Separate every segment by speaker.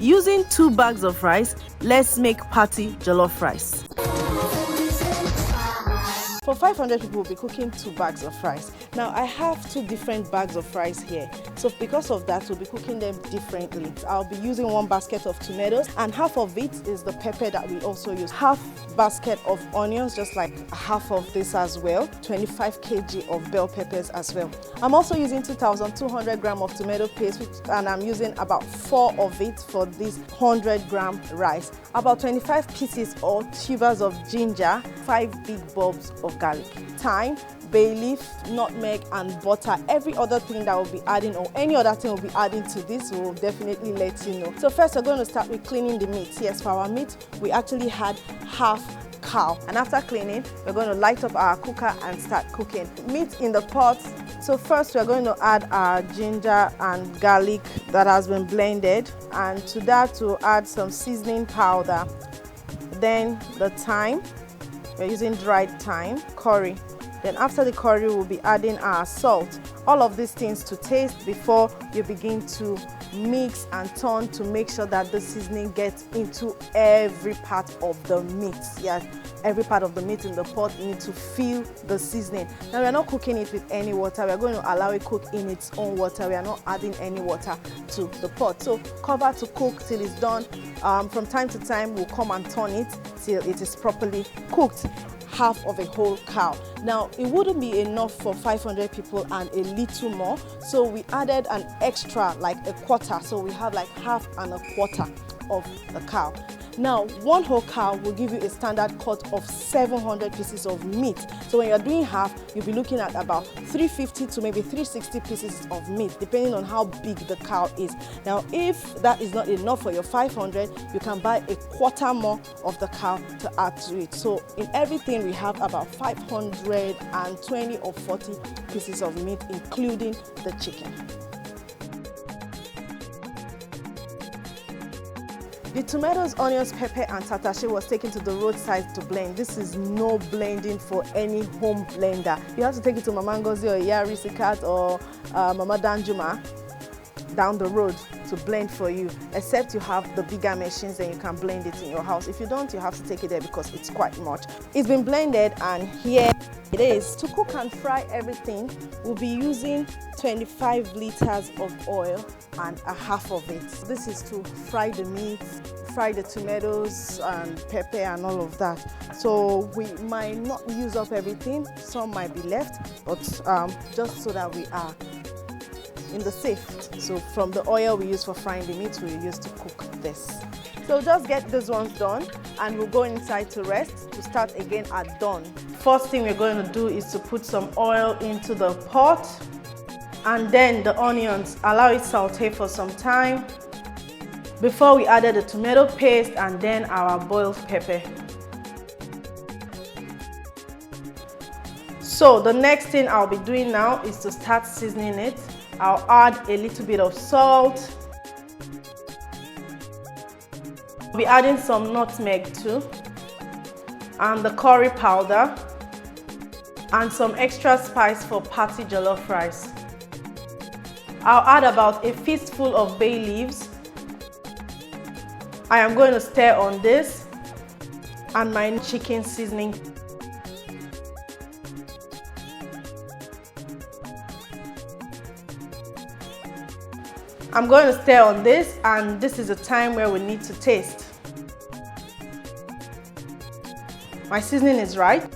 Speaker 1: Using 2 bags of rice, let's make party jollof rice. For 500 people, we'll be cooking 2 bags of rice. Now, I have 2 different bags of rice here. So because of that, we'll be cooking them differently. I'll be using 1 basket of tomatoes, and half of it is the pepper that we also use. Half basket of onions, just like half of this as well. 25 kg of bell peppers as well. I'm also using 2,200 gram of tomato paste, and I'm using about 4 of it for this 100 gram rice. About 25 pieces or tubers of ginger, 5 big bulbs of garlic, thyme, bay leaf, nutmeg, and butter. Every other thing that we'll be adding, or any other thing we'll be adding to this, we'll definitely let you know. So first, we're going to start with cleaning the meat. Yes, for our meat, we actually had half cow, and after cleaning, we're going to light up our cooker and start cooking. Meat in the pot. So first, we're going to add our ginger and garlic that has been blended, and to that we'll add some seasoning powder, then the thyme. We're using dried thyme, curry. Then after the curry, we'll be adding our salt. All of these things to taste before you begin to mix and turn to make sure that the seasoning gets into every part of the meat. Yes, every part of the meat in the pot, you need to feel the seasoning. Now, we're not cooking it with any water. We're going to allow it cook in its own water. We are not adding any water to the pot. So cover to cook till it's done. From time to time, we'll come and turn it till it is properly cooked. Half of a whole cow. Now, it wouldn't be enough for 500 people and a little more, so we added an extra, like a quarter. So we have like half and a quarter of the cow. Now, 1 whole cow will give you a standard cut of 700 pieces of meat. So when you're doing half, you'll be looking at about 350 to maybe 360 pieces of meat, depending on how big the cow is. Now, if that is not enough for your 500, you can buy a quarter more of the cow to add to it. So in everything, we have about 520 or 40 pieces of meat, including the chicken. The tomatoes, onions, pepper, and tatashe was taken to the roadside to blend. This is no blending for any home blender. You have to take it to Mama Ngozi or Yari Sikat or Mama Danjuma down the road to blend for you, except you have the bigger machines, then you can blend it in your house. If you don't, you have to take it there because it's quite much. It's been blended, and here it is. To cook and fry everything, we'll be using 25 liters of oil and a half of it. This is to fry the meat, fry the tomatoes and pepper and all of that. So we might not use up everything, some might be left, but just so that we are in the safe. So from the oil we use for frying the meat, we use to cook this. So just get these ones done, and we'll go inside to rest to start again at dawn. First thing we're going to do is to put some oil into the pot, and then the onions, allow it saute for some time before we added the tomato paste and then our boiled pepper. So the next thing I'll be doing now is to start seasoning it. I'll add a little bit of salt. I'll be adding some nutmeg too, and the curry powder, and some extra spice for party jollof rice. I'll add about a fistful of bay leaves. I am going to stir on this and my chicken seasoning. I'm going to stir on this, and this is the time where we need to taste. My seasoning is right.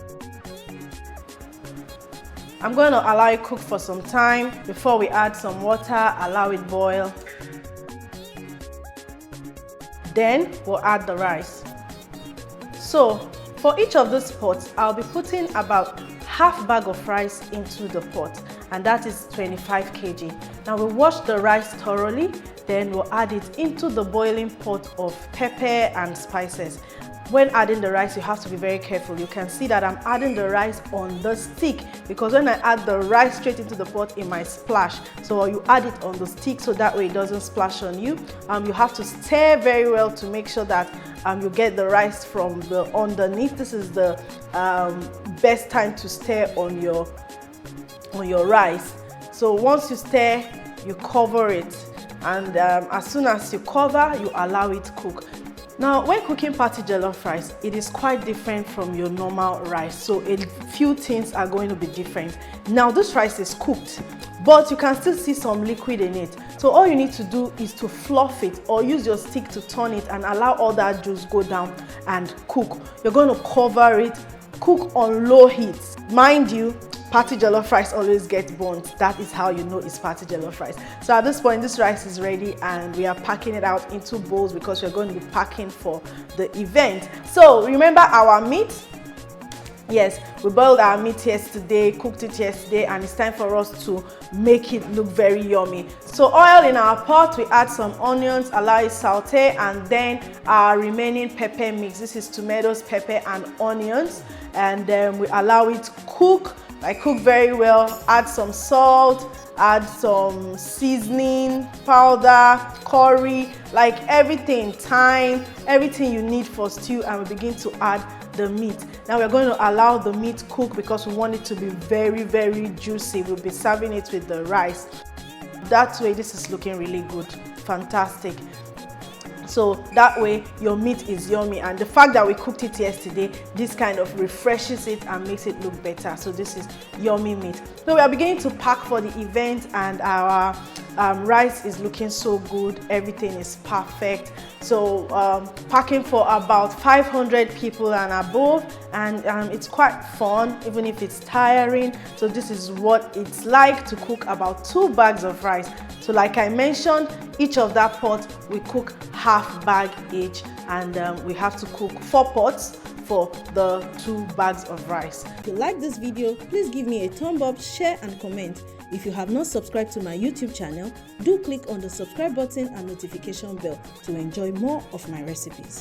Speaker 1: I'm going to allow it cook for some time before we add some water, allow it boil. Then we'll add the rice. So for each of these pots, I'll be putting about half bag of rice into the pot, and that is 25 kg. Now we'll wash the rice thoroughly, then we'll add it into the boiling pot of pepper and spices. When adding the rice, you have to be very careful. You can see that I'm adding the rice on the stick, because when I add the rice straight into the pot, it might splash. So you add it on the stick so that way it doesn't splash on you. You have to stir very well to make sure that you get the rice from the underneath. This is the best time to stir on your rice. So once you stir, you cover it, and as soon as you cover, you allow it to cook. Now, when cooking party jollof rice, it is quite different from your normal rice, so a few things are going to be different. Now, this rice is cooked, but you can still see some liquid in it. So all you need to do is to fluff it or use your stick to turn it and allow all that juice go down and cook. You're going to cover it, cook on low heat. Mind you, party jollof rice always gets burnt. That is how you know it's party jollof rice. So at this point, this rice is ready and we are packing it out into bowls because we're going to be packing for the event. So remember our meat? Yes, we boiled our meat yesterday, cooked it yesterday, and it's time for us to make it look very yummy. So oil in our pot, we add some onions, allow it saute, and then our remaining pepper mix. This is tomatoes, pepper, and onions, and then we allow it to cook. Cook very well, add some salt, add some seasoning powder, curry, like everything, thyme, everything you need for stew, and we begin to add the meat. Now we're going to allow the meat cook because we want it to be very, very juicy. We'll be serving it with the rice. That way, this is looking really good, fantastic. So that way your meat is yummy, and the fact that we cooked it yesterday, this kind of refreshes it and makes it look better. So this is yummy meat. So we are beginning to pack for the event, and our rice is looking so good. Everything is perfect. So packing for about 500 people and above, and it's quite fun even if it's tiring. So this is what it's like to cook about 2 bags of rice. So like I mentioned, each of that pot we cook half bag each, and we have to cook 4 pots for the 2 bags of rice.
Speaker 2: If you like this video, please give me a thumb up, share and comment. If you have not subscribed to my YouTube channel, do click on the subscribe button and notification bell to enjoy more of my recipes.